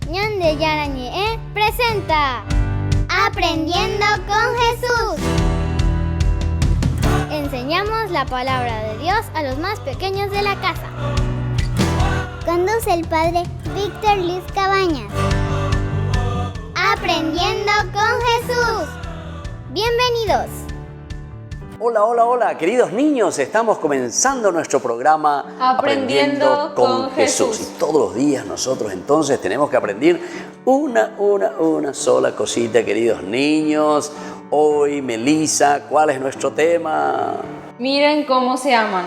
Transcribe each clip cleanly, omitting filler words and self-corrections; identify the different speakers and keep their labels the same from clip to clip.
Speaker 1: Ñande Yarañe presenta Aprendiendo con Jesús. Enseñamos la palabra de Dios a los más pequeños de la casa. Conduce el padre Víctor Luis Cabañas. Aprendiendo con Jesús. Bienvenidos.
Speaker 2: Hola, hola, hola, queridos niños, estamos comenzando nuestro programa
Speaker 3: Aprendiendo con Jesús.
Speaker 2: Y todos los días nosotros entonces tenemos que aprender una sola cosita, queridos niños. Hoy, Melissa, ¿cuál es nuestro tema?
Speaker 3: Miren cómo se aman.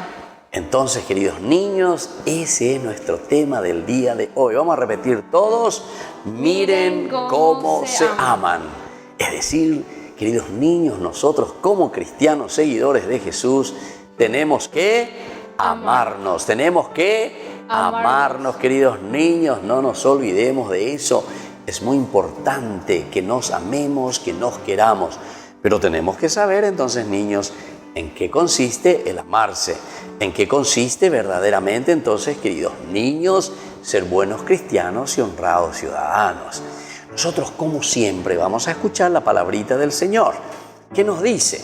Speaker 2: Entonces, queridos niños, ese es nuestro tema del día de hoy. Vamos a repetir todos, miren cómo se aman. Es decir, queridos niños, nosotros como cristianos seguidores de Jesús tenemos que amarnos, queridos niños, no nos olvidemos de eso. Es muy importante que nos amemos, que nos queramos, pero tenemos que saber entonces, niños, en qué consiste el amarse, en qué consiste verdaderamente entonces, queridos niños, ser buenos cristianos y honrados ciudadanos. Nosotros, como siempre, vamos a escuchar la palabrita del Señor. ¿Qué nos dice?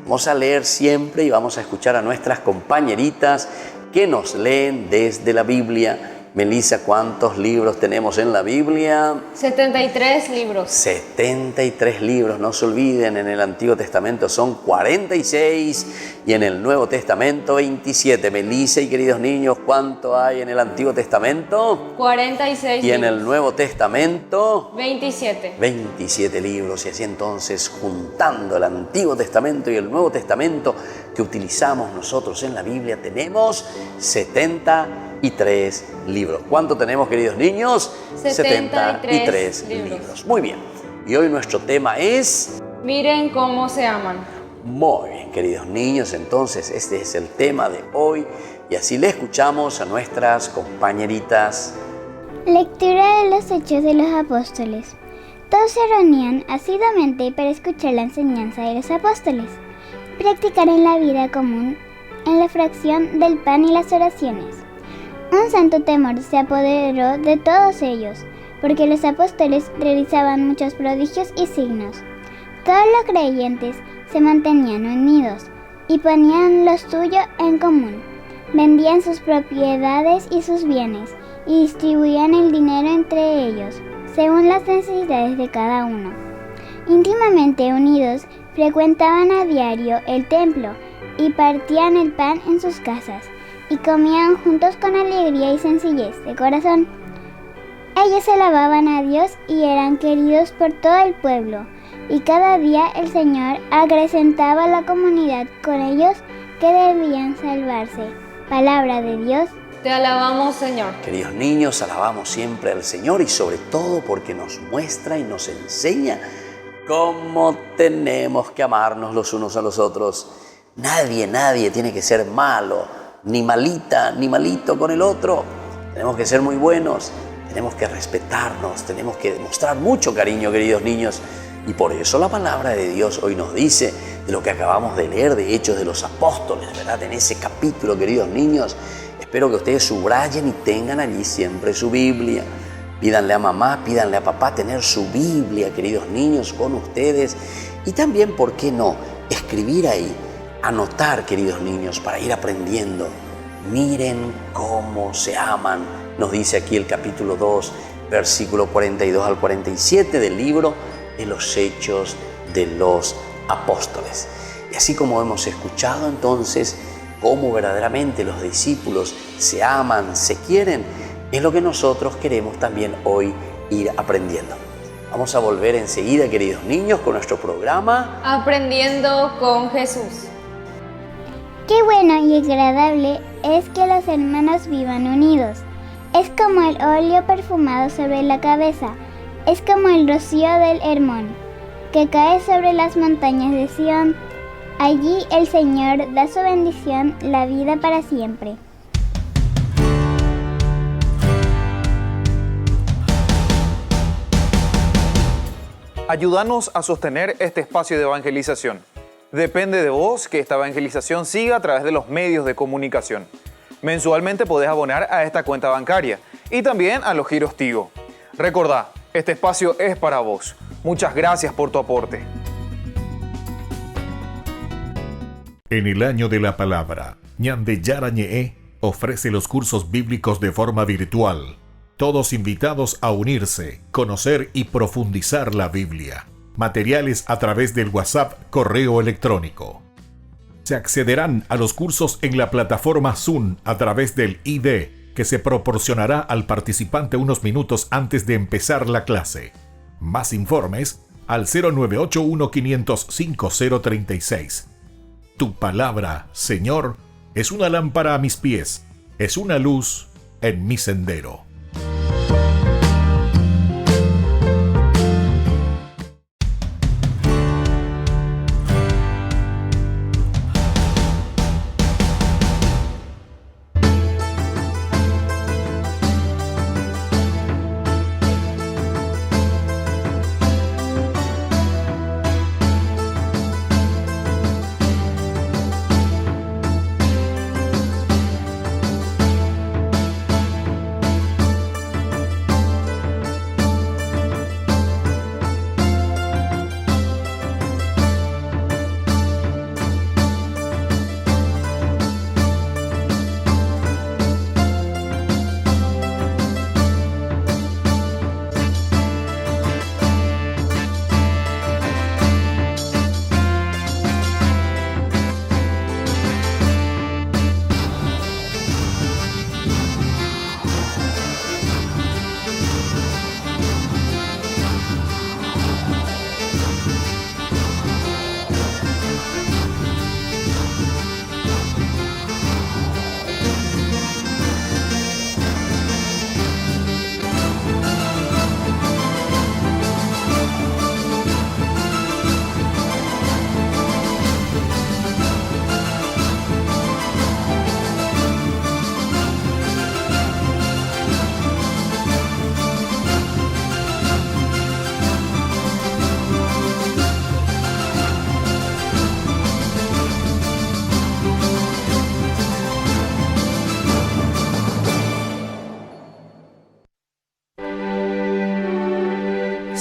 Speaker 2: Vamos a leer siempre y vamos a escuchar a nuestras compañeritas que nos leen desde la Biblia. Melissa, ¿cuántos libros tenemos en la Biblia?
Speaker 3: 73 libros.
Speaker 2: 73 libros, no se olviden, en el Antiguo Testamento son 46 y en el Nuevo Testamento 27. Melissa y queridos niños, ¿cuánto hay en el Antiguo Testamento?
Speaker 3: 46
Speaker 2: y en el Nuevo Testamento
Speaker 3: 27.
Speaker 2: 27 libros, y así entonces, juntando el Antiguo Testamento y el Nuevo Testamento que utilizamos nosotros en la Biblia, tenemos 73 libros. ¿Cuánto tenemos, queridos niños?
Speaker 3: 73
Speaker 2: libros. Muy bien. Y hoy nuestro tema es...
Speaker 3: Miren cómo se aman.
Speaker 2: Muy bien, queridos niños. Entonces, este es el tema de hoy. Y así le escuchamos a nuestras compañeritas.
Speaker 1: Lectura de los Hechos de los Apóstoles. Todos se reunían asiduamente para escuchar la enseñanza de los apóstoles, practicar en la vida común, en la fracción del pan y las oraciones. Un santo temor se apoderó de todos ellos, porque los apóstoles realizaban muchos prodigios y signos. Todos los creyentes se mantenían unidos y ponían lo suyo en común. Vendían sus propiedades y sus bienes y distribuían el dinero entre ellos, según las necesidades de cada uno. Íntimamente unidos, frecuentaban a diario el templo y partían el pan en sus casas, y comían juntos con alegría y sencillez de corazón. Ellos alababan a Dios y eran queridos por todo el pueblo, y cada día el Señor acrecentaba la comunidad con ellos que debían salvarse. Palabra de Dios.
Speaker 3: Te alabamos, Señor.
Speaker 2: Queridos niños, alabamos siempre al Señor, y sobre todo porque nos muestra y nos enseña cómo tenemos que amarnos los unos a los otros. Nadie tiene que ser malo, ni malita, ni malito con el otro. Tenemos que ser muy buenos, tenemos que respetarnos, tenemos que demostrar mucho cariño, queridos niños. Y por eso la palabra de Dios hoy nos dice de lo que acabamos de leer de Hechos de los Apóstoles, ¿verdad? En ese capítulo, queridos niños, espero que ustedes subrayen y tengan allí siempre su Biblia. Pídanle a mamá, pídanle a papá tener su Biblia, queridos niños, con ustedes. Y también, ¿por qué no?, escribir ahí, anotar, queridos niños, para ir aprendiendo. Miren cómo se aman, nos dice aquí el capítulo 2, versículo 42 al 47 del libro de los Hechos de los Apóstoles. Y así como hemos escuchado entonces cómo verdaderamente los discípulos se aman, se quieren, es lo que nosotros queremos también hoy ir aprendiendo. Vamos a volver enseguida, queridos niños, con nuestro programa
Speaker 3: Aprendiendo con Jesús.
Speaker 1: Qué bueno y agradable es que los hermanos vivan unidos. Es como el óleo perfumado sobre la cabeza, es como el rocío del Hermón, que cae sobre las montañas de Sión. Allí el Señor da su bendición, la vida para siempre.
Speaker 4: Ayúdanos a sostener este espacio de evangelización. Depende de vos que esta evangelización siga a través de los medios de comunicación. Mensualmente podés abonar a esta cuenta bancaria y también a los giros Tigo. Recordá, este espacio es para vos. Muchas gracias por tu aporte.
Speaker 5: En el año de la palabra, Ñande Yarañe'e ofrece los cursos bíblicos de forma virtual. Todos invitados a unirse, conocer y profundizar la Biblia. Materiales a través del WhatsApp, correo electrónico. Se accederán a los cursos en la plataforma Zoom a través del ID, que se proporcionará al participante unos minutos antes de empezar la clase. Más informes al 0981-500-5036. Tu palabra, Señor, es una lámpara a mis pies, es una luz en mi sendero.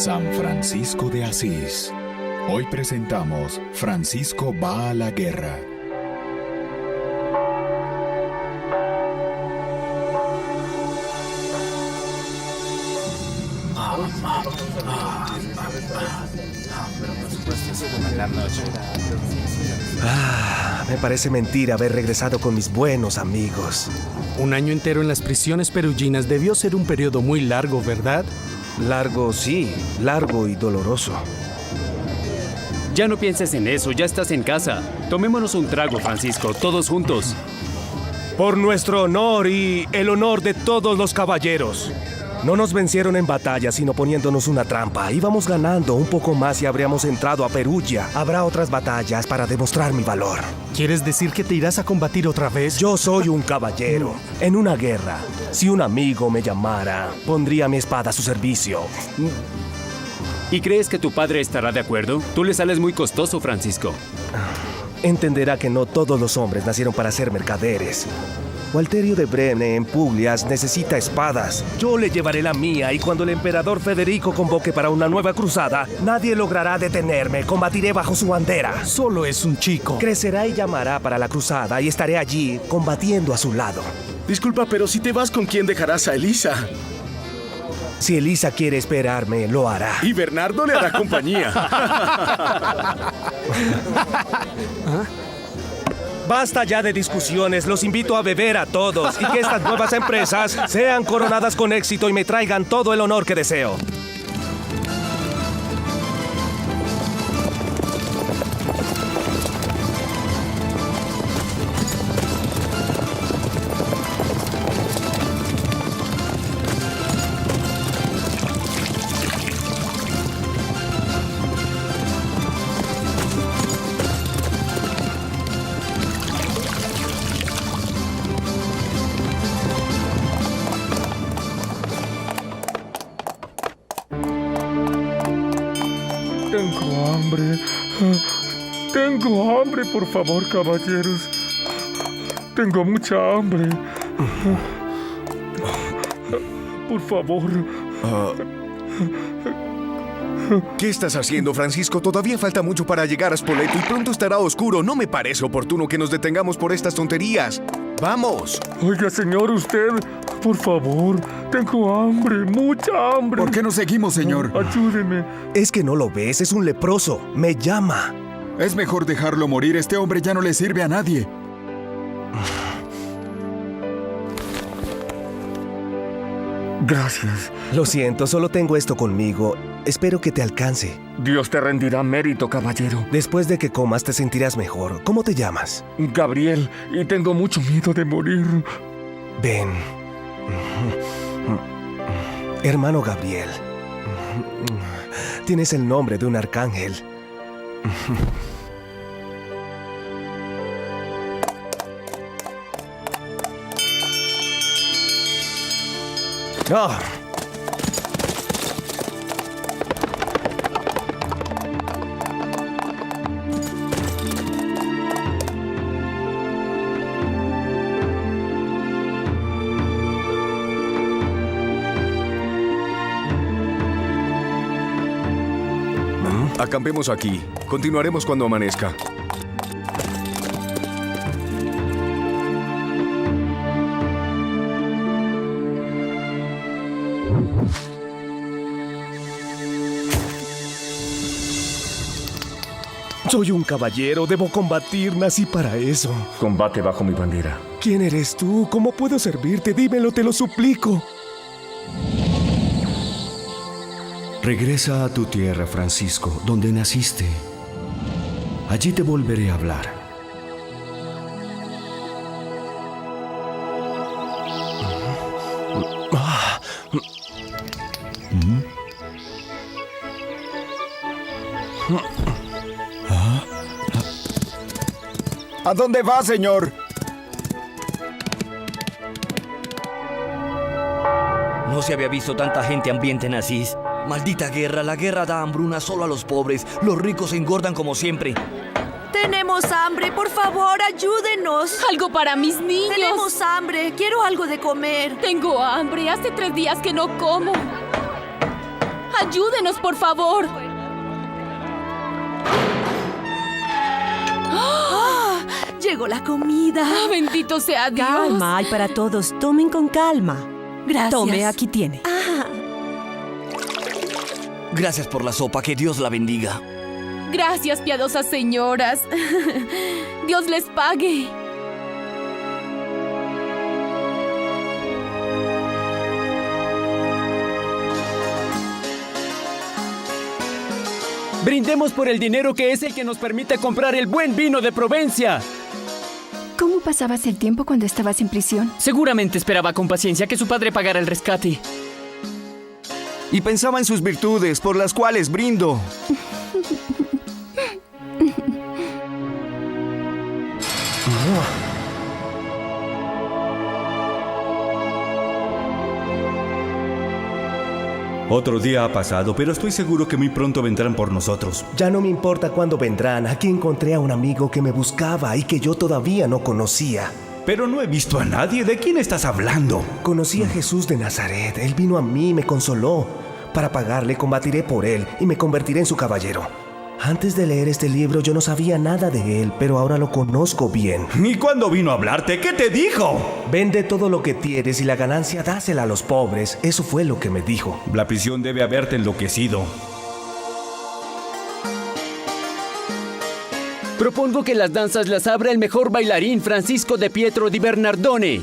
Speaker 6: San Francisco de Asís. Hoy presentamos Francisco va a la guerra.
Speaker 7: Me parece mentira haber regresado con mis buenos amigos.
Speaker 8: Un año entero en las prisiones peruginas debió ser un periodo muy largo, ¿verdad?
Speaker 7: Largo, sí, largo y doloroso.
Speaker 9: Ya no pienses en eso, ya estás en casa. Tomémonos un trago, Francisco, todos juntos.
Speaker 7: Por nuestro honor y el honor de todos los caballeros. No nos vencieron en batalla, sino poniéndonos una trampa. Íbamos ganando un poco más y habríamos entrado a Perugia. Habrá otras batallas para demostrar mi valor.
Speaker 8: ¿Quieres decir que te irás a combatir otra vez?
Speaker 7: Yo soy un caballero. En una guerra, si un amigo me llamara, pondría mi espada a su servicio.
Speaker 9: ¿Y crees que tu padre estará de acuerdo? Tú le sales muy costoso, Francisco.
Speaker 7: Entenderá que no todos los hombres nacieron para ser mercaderes. Walterio de Brenne en Puglias necesita espadas. Yo le llevaré la mía y cuando el emperador Federico convoque para una nueva cruzada, nadie logrará detenerme. Combatiré bajo su bandera.
Speaker 8: Solo es un chico.
Speaker 7: Crecerá y llamará para la cruzada y estaré allí combatiendo a su lado.
Speaker 10: Disculpa, pero si te vas, ¿con quién dejarás a Elisa?
Speaker 7: Si Elisa quiere esperarme, lo hará.
Speaker 10: Y Bernardo le hará compañía.
Speaker 7: Basta ya de discusiones, los invito a beber a todos y que estas nuevas empresas sean coronadas con éxito y me traigan todo el honor que deseo.
Speaker 11: Tengo hambre, por favor, caballeros. Tengo mucha hambre. Por favor,
Speaker 10: ¿Qué estás haciendo, Francisco? Todavía falta mucho para llegar a Spoleto y pronto estará oscuro. No me parece oportuno que nos detengamos por estas tonterías. ¡Vamos!
Speaker 11: Oiga, señor, usted, por favor, tengo hambre, mucha hambre.
Speaker 6: ¿Por qué no seguimos, señor?
Speaker 11: Ayúdeme.
Speaker 7: Es que no lo ves, es un leproso. Me llama.
Speaker 6: Es mejor dejarlo morir. Este hombre ya no le sirve a nadie.
Speaker 11: Gracias.
Speaker 7: Lo siento, solo tengo esto conmigo. Espero que te alcance.
Speaker 11: Dios te rendirá mérito, caballero.
Speaker 7: Después de que comas te sentirás mejor. ¿Cómo te llamas?
Speaker 11: Gabriel, y tengo mucho miedo de morir.
Speaker 7: Ven. Hermano Gabriel. Tienes el nombre de un arcángel. ¡Ah!
Speaker 10: Acampemos aquí. Continuaremos cuando amanezca.
Speaker 7: Soy un caballero, debo combatir, nací para eso.
Speaker 11: Combate bajo mi bandera.
Speaker 7: ¿Quién eres tú? ¿Cómo puedo servirte? Dímelo, te lo suplico.
Speaker 12: Regresa a tu tierra, Francisco, donde naciste. Allí te volveré a hablar.
Speaker 10: ¿A dónde va, señor?
Speaker 13: No se había visto tanta gente hambrienta en Asís. Maldita guerra, la guerra da hambruna solo a los pobres. Los ricos se engordan como siempre.
Speaker 14: Tenemos hambre, por favor, ayúdenos.
Speaker 15: Algo para mis niños.
Speaker 14: Tenemos hambre, quiero algo de comer.
Speaker 15: Tengo hambre, hace 3 días que no como. Ayúdenos, por favor.
Speaker 14: Llegó la comida.
Speaker 15: Bendito sea Dios.
Speaker 16: Calma, hay para todos. Tomen con calma.
Speaker 14: Gracias.
Speaker 16: Tome, aquí tiene.
Speaker 13: Gracias por la sopa, que Dios la bendiga.
Speaker 15: Gracias, piadosas señoras. Dios les pague.
Speaker 9: Brindemos por el dinero que es el que nos permite comprar el buen vino de Provencia.
Speaker 17: ¿Cómo pasabas el tiempo cuando estabas en prisión?
Speaker 9: Seguramente esperaba con paciencia que su padre pagara el rescate.
Speaker 10: Y pensaba en sus virtudes, por las cuales brindo.
Speaker 12: Otro día ha pasado, pero estoy seguro que muy pronto vendrán por nosotros.
Speaker 7: Ya no me importa cuándo vendrán. Aquí encontré a un amigo que me buscaba y que yo todavía no conocía.
Speaker 12: Pero no he visto a nadie. ¿De quién estás hablando?
Speaker 7: Conocí a Jesús de Nazaret. Él vino a mí y me consoló. Para pagarle, combatiré por él y me convertiré en su caballero. Antes de leer este libro yo no sabía nada de él, pero ahora lo conozco bien.
Speaker 12: ¿Y cuándo vino a hablarte? ¿Qué te dijo?
Speaker 7: Vende todo lo que tienes y la ganancia dásela a los pobres. Eso fue lo que me dijo.
Speaker 12: La prisión debe haberte enloquecido.
Speaker 9: Propongo que las danzas las abra el mejor bailarín, Francisco de Pietro di Bernardone.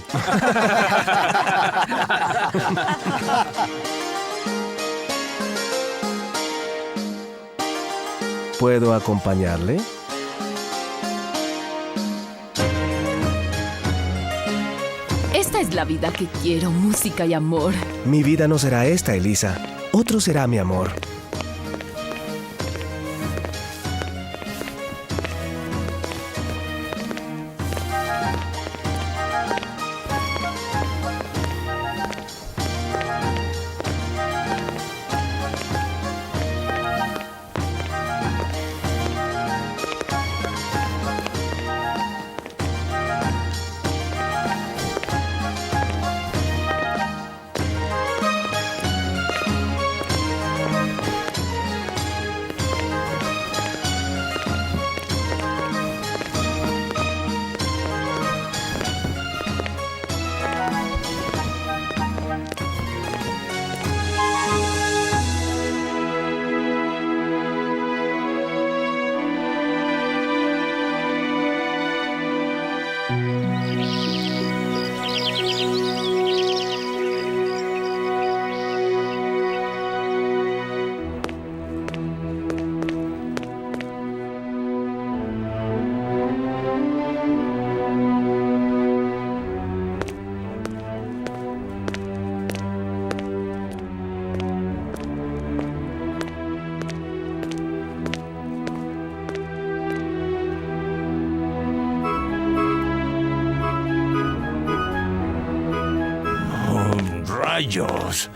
Speaker 7: ¿Puedo acompañarle?
Speaker 15: Esta es la vida que quiero, música y amor.
Speaker 7: Mi vida no será esta, Elisa. Otro será mi amor.
Speaker 18: rayos!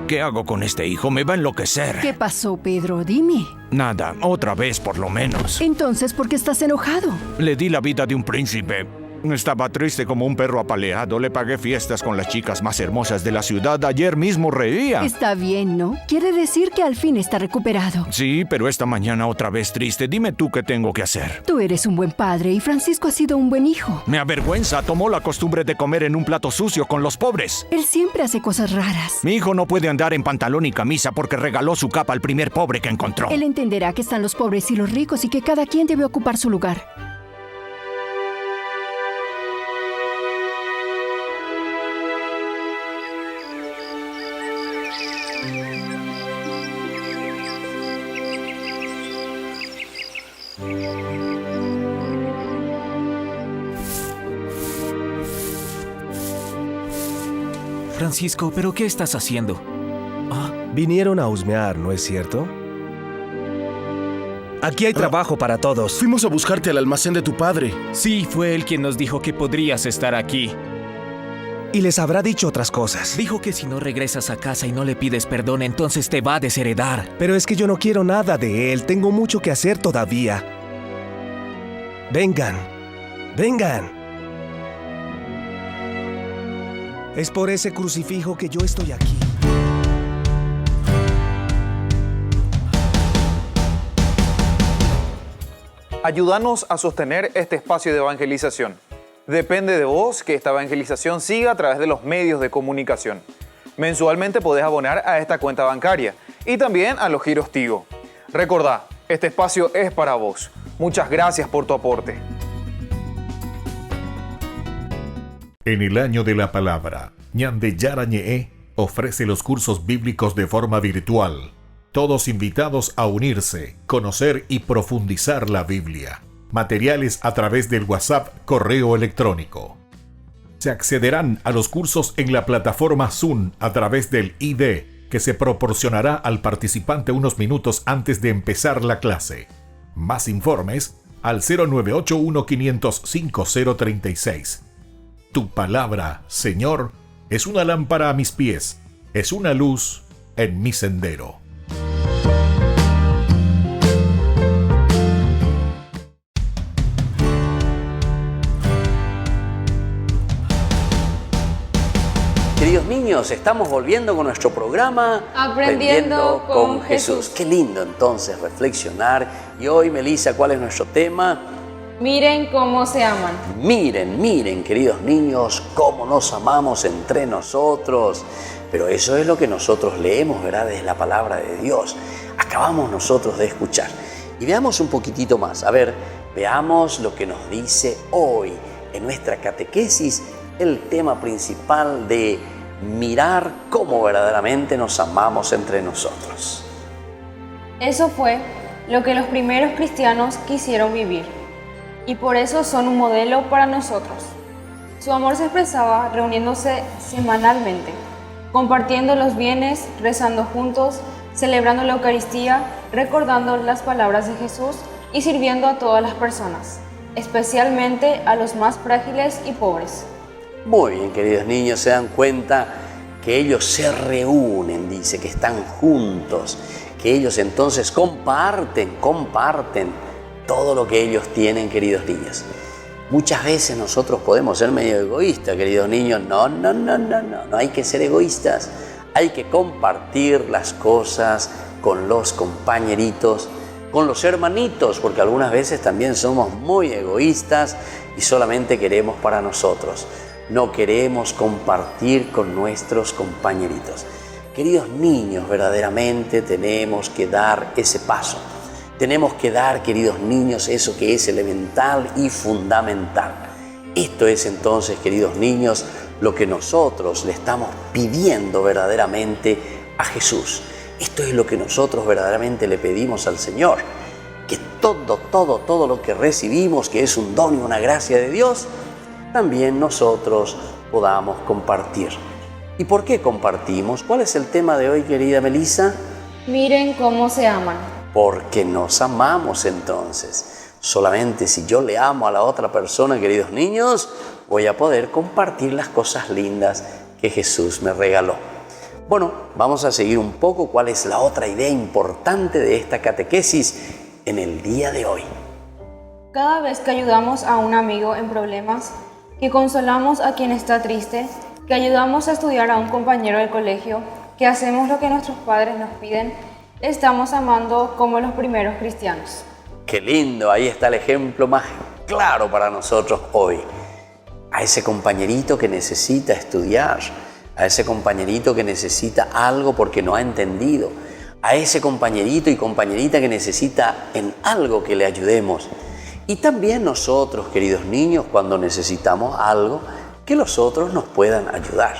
Speaker 18: ¿Qué hago con este hijo? Me va a enloquecer.
Speaker 17: ¿Qué pasó, Pedro? Dime.
Speaker 18: Nada, otra vez por lo menos.
Speaker 17: Entonces, ¿por qué estás enojado?
Speaker 18: Le di la vida de un príncipe. Estaba triste como un perro apaleado. Le pagué fiestas con las chicas más hermosas de la ciudad. Ayer mismo reía.
Speaker 17: Está bien, ¿no? Quiere decir que al fin está recuperado.
Speaker 18: Sí, pero esta mañana otra vez triste. Dime tú qué tengo que hacer.
Speaker 17: Tú eres un buen padre y Francisco ha sido un buen hijo.
Speaker 18: Me avergüenza. Tomó la costumbre de comer en un plato sucio con los pobres.
Speaker 17: Él siempre hace cosas raras.
Speaker 18: Mi hijo no puede andar en pantalón y camisa porque regaló su capa al primer pobre que encontró.
Speaker 17: Él entenderá que están los pobres y los ricos y que cada quien debe ocupar su lugar.
Speaker 19: Francisco, ¿pero qué estás haciendo?
Speaker 7: Vinieron a husmear, ¿no es cierto? Aquí hay trabajo para todos.
Speaker 11: Fuimos a buscarte al almacén de tu padre.
Speaker 19: Sí, fue él quien nos dijo que podrías estar aquí.
Speaker 7: Y les habrá dicho otras cosas.
Speaker 19: Dijo que si no regresas a casa y no le pides perdón, entonces te va a desheredar.
Speaker 7: Pero es que yo no quiero nada de él. Tengo mucho que hacer todavía. Vengan. Vengan. Es por ese crucifijo que yo estoy aquí.
Speaker 4: Ayúdanos a sostener este espacio de evangelización. Depende de vos que esta evangelización siga a través de los medios de comunicación. Mensualmente podés abonar a esta cuenta bancaria y también a los giros Tigo. Recordá, este espacio es para vos. Muchas gracias por tu aporte.
Speaker 5: En el año de la palabra, Ñande Yarañe ofrece los cursos bíblicos de forma virtual. Todos invitados a unirse, conocer y profundizar la Biblia. Materiales a través del WhatsApp, correo electrónico. Se accederán a los cursos en la plataforma Zoom a través del ID, que se proporcionará al participante unos minutos antes de empezar la clase. Más informes al 0981-500-5036. Tu palabra, Señor, es una lámpara a mis pies, es una luz en mi sendero.
Speaker 2: Queridos niños, estamos volviendo con nuestro programa
Speaker 3: Aprendiendo con Jesús.
Speaker 2: Qué lindo entonces reflexionar. Y hoy, Melissa, ¿cuál es nuestro tema?
Speaker 3: Miren cómo se aman.
Speaker 2: Miren, miren, queridos niños, cómo nos amamos entre nosotros. Pero eso es lo que nosotros leemos, ¿verdad? Es la palabra de Dios. Acabamos nosotros de escuchar. Y veamos un poquitito más. A ver, veamos lo que nos dice hoy en nuestra catequesis, el tema principal de mirar cómo verdaderamente nos amamos entre nosotros.
Speaker 3: Eso fue lo que los primeros cristianos quisieron vivir. Y por eso son un modelo para nosotros. Su amor se expresaba reuniéndose semanalmente, compartiendo los bienes, rezando juntos, celebrando la Eucaristía, recordando las palabras de Jesús y sirviendo a todas las personas, especialmente a los más frágiles y pobres.
Speaker 2: Muy bien, queridos niños, se dan cuenta que ellos se reúnen, dice, que están juntos, que ellos entonces comparten todo lo que ellos tienen, queridos niños. Muchas veces nosotros podemos ser medio egoístas, queridos niños. No hay que ser egoístas. Hay que compartir las cosas con los compañeritos, con los hermanitos, porque algunas veces también somos muy egoístas y solamente queremos para nosotros. No queremos compartir con nuestros compañeritos. Queridos niños, verdaderamente tenemos que dar ese paso. Tenemos que dar, queridos niños, eso que es elemental y fundamental. Esto es entonces, queridos niños, lo que nosotros le estamos pidiendo verdaderamente a Jesús. Esto es lo que nosotros verdaderamente le pedimos al Señor. Que todo lo que recibimos, que es un don y una gracia de Dios, también nosotros podamos compartir. ¿Y por qué compartimos? ¿Cuál es el tema de hoy, querida Melissa?
Speaker 3: Miren cómo se aman.
Speaker 2: Porque nos amamos entonces. Solamente si yo le amo a la otra persona, queridos niños, voy a poder compartir las cosas lindas que Jesús me regaló. Bueno, vamos a seguir un poco cuál es la otra idea importante de esta catequesis en el día de hoy.
Speaker 3: Cada vez que ayudamos a un amigo en problemas, que consolamos a quien está triste, que ayudamos a estudiar a un compañero del colegio, que hacemos lo que nuestros padres nos piden, estamos amando como los primeros cristianos.
Speaker 2: ¡Qué lindo! Ahí está el ejemplo más claro para nosotros hoy. A ese compañerito que necesita estudiar, a ese compañerito que necesita algo porque no ha entendido, a ese compañerito y compañerita que necesita en algo que le ayudemos. Y también nosotros, queridos niños, cuando necesitamos algo, que los otros nos puedan ayudar.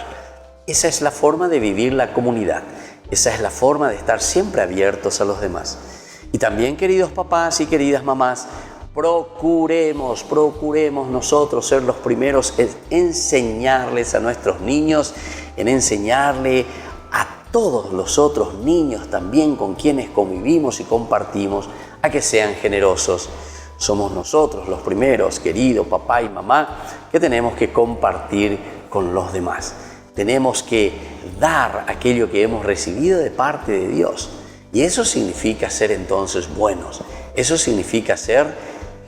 Speaker 2: Esa es la forma de vivir la comunidad. Esa es la forma de estar siempre abiertos a los demás. Y también, queridos papás y queridas mamás, procuremos nosotros ser los primeros en enseñarles a nuestros niños, en enseñarle a todos los otros niños también con quienes convivimos y compartimos, a que sean generosos. Somos nosotros los primeros, querido papá y mamá, que tenemos que compartir con los demás. Tenemos que dar aquello que hemos recibido de parte de Dios. Y eso significa ser entonces buenos. Eso significa ser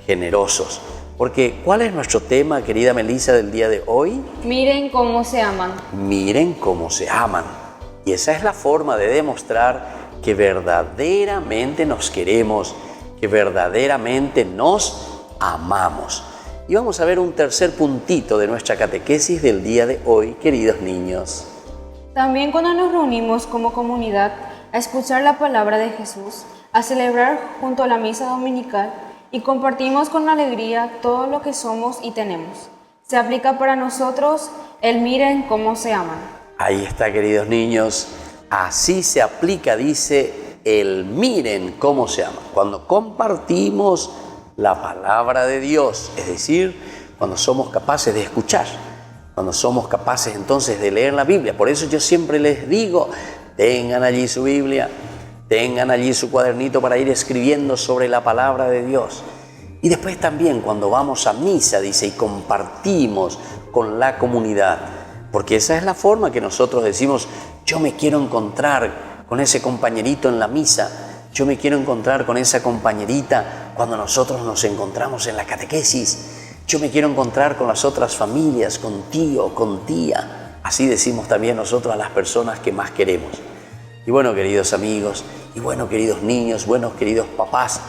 Speaker 2: generosos. Porque, ¿cuál es nuestro tema, querida Melissa, del día de hoy?
Speaker 3: Miren cómo se aman.
Speaker 2: Miren cómo se aman. Y esa es la forma de demostrar que verdaderamente nos queremos, que verdaderamente nos amamos. Y vamos a ver un tercer puntito de nuestra catequesis del día de hoy, queridos niños.
Speaker 3: También cuando nos reunimos como comunidad a escuchar la palabra de Jesús, a celebrar junto a la misa dominical y compartimos con alegría todo lo que somos y tenemos. Se aplica para nosotros el miren cómo se aman.
Speaker 2: Ahí está, queridos niños. Así se aplica, dice, el miren cómo se ama. Cuando compartimos la palabra de Dios, es decir, cuando somos capaces de escuchar, cuando somos capaces entonces de leer la Biblia. Por eso yo siempre les digo, tengan allí su Biblia, tengan allí su cuadernito para ir escribiendo sobre la palabra de Dios. Y después también cuando vamos a misa, dice, y compartimos con la comunidad, porque esa es la forma que nosotros decimos, yo me quiero encontrar con ese compañerito en la misa, yo me quiero encontrar con esa compañerita cuando nosotros nos encontramos en la catequesis, yo me quiero encontrar con las otras familias, con tío, con tía. Así decimos también nosotros a las personas que más queremos. Y bueno, queridos amigos, y bueno, queridos niños, buenos queridos papás,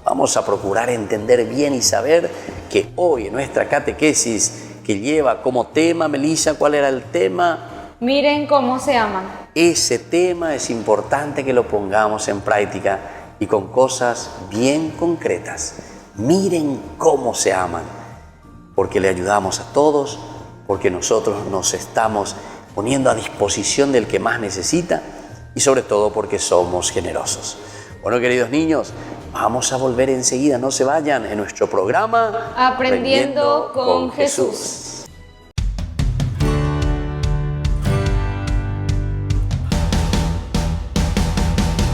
Speaker 2: vamos a procurar entender bien y saber que hoy en nuestra catequesis, que lleva como tema, Melissa, ¿cuál era el tema?
Speaker 3: Miren cómo se aman.
Speaker 2: Ese tema es importante que lo pongamos en práctica y con cosas bien concretas. Miren cómo se aman, porque le ayudamos a todos, porque nosotros nos estamos poniendo a disposición del que más necesita y sobre todo porque somos generosos. Bueno, queridos niños, vamos a volver enseguida, no se vayan, en nuestro programa
Speaker 3: Aprendiendo con Jesús.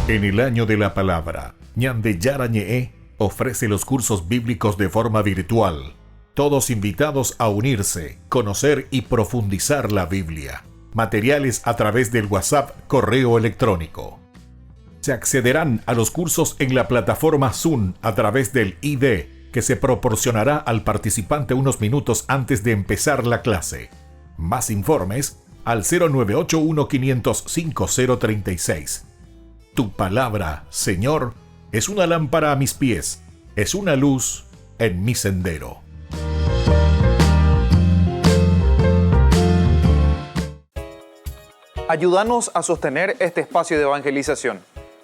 Speaker 5: En el año de la palabra, Ñande Yarañe ofrece los cursos bíblicos de forma virtual. Todos invitados a unirse, conocer y profundizar la Biblia. Materiales a través del WhatsApp, correo electrónico. Se accederán a los cursos en la plataforma Zoom a través del ID, que se proporcionará al participante unos minutos antes de empezar la clase. Más informes al 0981-500-5036. Tu palabra, Señor, es una lámpara a mis pies, es una luz en mi sendero.
Speaker 4: Ayúdanos a sostener este espacio de evangelización.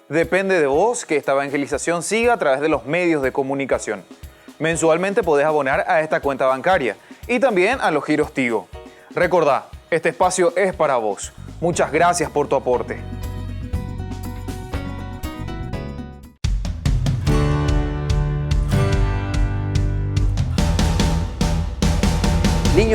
Speaker 4: Depende de vos que esta evangelización siga a través de los medios de comunicación. Mensualmente podés abonar a esta cuenta bancaria y también a los giros Tigo. Recordá, este espacio es para vos. Muchas gracias por tu aporte.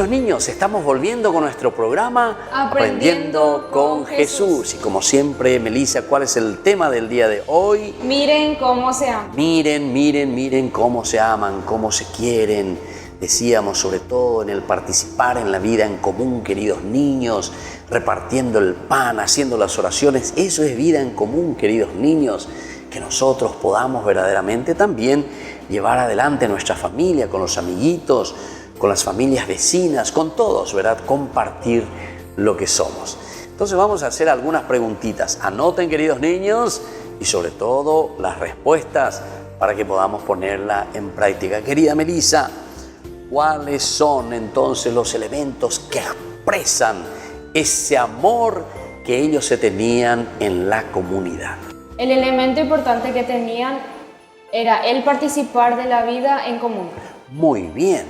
Speaker 2: niños, estamos volviendo con nuestro programa
Speaker 3: Aprendiendo con
Speaker 2: Jesús. Y como siempre, Melissa, ¿cuál es el tema del día de hoy?
Speaker 3: Miren cómo se aman.
Speaker 2: Miren cómo se aman, cómo se quieren. Decíamos, sobre todo en el participar en la vida en común, queridos niños, repartiendo el pan, haciendo las oraciones. Eso es vida en común, queridos niños. Que nosotros podamos verdaderamente también llevar adelante nuestra familia, con los amiguitos, con las familias vecinas, con todos, ¿verdad? Compartir lo que somos. Entonces vamos a hacer algunas preguntitas. Anoten, queridos niños, y sobre todo las respuestas para que podamos ponerla en práctica. Querida Melissa, ¿cuáles son entonces los elementos que expresan ese amor que ellos se tenían en la comunidad?
Speaker 3: El elemento importante que tenían era el participar de la vida en común.
Speaker 2: Muy bien,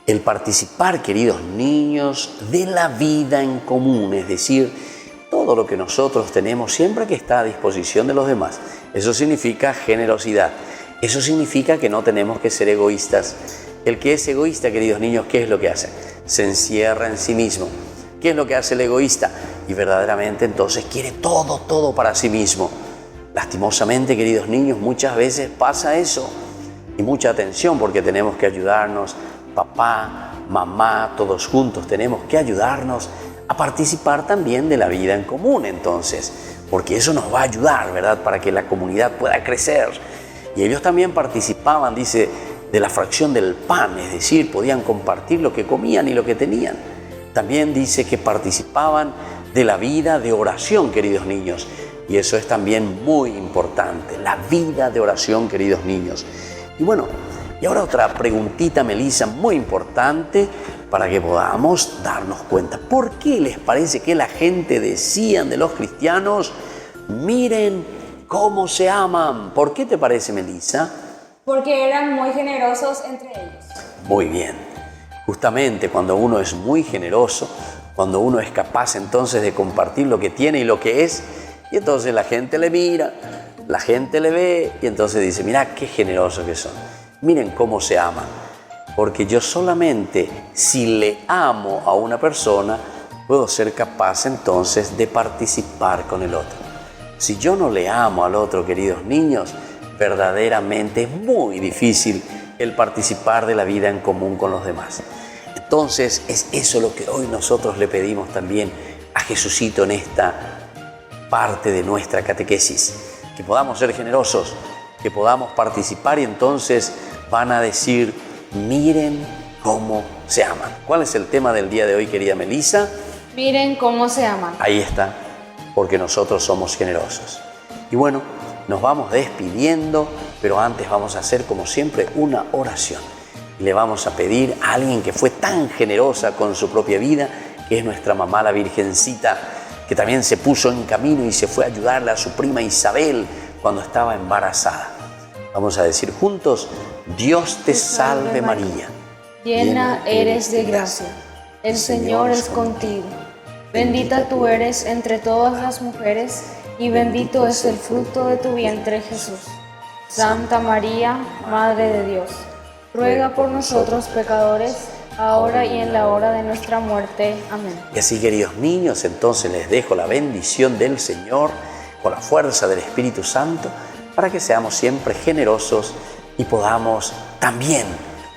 Speaker 2: el participar, queridos niños, de la vida en común, es decir, todo lo que nosotros tenemos siempre que está a disposición de los demás. Eso significa generosidad, eso significa que no tenemos que ser egoístas. El que es egoísta, queridos niños, ¿qué es lo que hace? Se encierra en sí mismo. ¿Qué es lo que hace el egoísta? Y verdaderamente entonces quiere todo para sí mismo. Lastimosamente, queridos niños, muchas veces pasa eso. Y mucha atención, porque tenemos que ayudarnos, papá, mamá, todos juntos tenemos que ayudarnos a participar también de la vida en común entonces, porque eso nos va a ayudar, ¿verdad?, para que la comunidad pueda crecer. Y ellos también participaban, dice, de la fracción del pan, es decir, podían compartir lo que comían y lo que tenían. También dice que participaban de la vida de oración, queridos niños, y eso es también muy importante, la vida de oración, queridos niños. Y bueno, y ahora otra preguntita, Melissa, muy importante para que podamos darnos cuenta. ¿Por qué les parece que la gente decían de los cristianos, miren cómo se aman? ¿Por qué te parece, Melissa?
Speaker 3: Porque eran muy generosos entre ellos.
Speaker 2: Muy bien. Justamente cuando uno es muy generoso, cuando uno es capaz entonces de compartir lo que tiene y lo que es, y entonces la gente le mira, la gente le ve y entonces dice, mira qué generosos que son. Miren cómo se aman. Porque yo solamente si le amo a una persona, puedo ser capaz entonces de participar con el otro. Si yo no le amo al otro, queridos niños, verdaderamente es muy difícil el participar de la vida en común con los demás. Entonces es eso lo que hoy nosotros le pedimos también a Jesucito en esta parte de nuestra catequesis, que podamos ser generosos, que podamos participar y entonces van a decir, miren cómo se aman. ¿Cuál es el tema del día de hoy, querida Melissa?
Speaker 3: Miren cómo se aman.
Speaker 2: Ahí está, porque nosotros somos generosos. Y bueno, nos vamos despidiendo, pero antes vamos a hacer como siempre una oración. Le vamos a pedir a alguien que fue tan generosa con su propia vida, que es nuestra mamá la Virgencita, que también se puso en camino y se fue a ayudarle a su prima Isabel cuando estaba embarazada. Vamos a decir juntos, Dios te salve María.
Speaker 3: Llena eres de gracia, el Señor es contigo. Bendita tú eres entre todas las mujeres y bendito es el fruto de tu vientre Jesús. Santa María, Madre de Dios, ruega por nosotros pecadores, ahora y en la hora de nuestra muerte. Amén.
Speaker 2: Y así, queridos niños, entonces les dejo la bendición del Señor con la fuerza del Espíritu Santo para que seamos siempre generosos y podamos también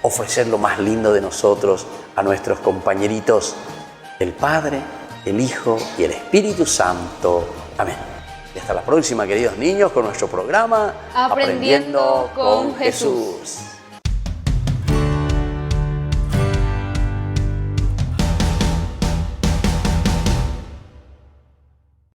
Speaker 2: ofrecer lo más lindo de nosotros a nuestros compañeritos, el Padre, el Hijo y el Espíritu Santo. Amén. Y hasta la próxima, queridos niños, con nuestro programa
Speaker 3: Aprendiendo con Jesús.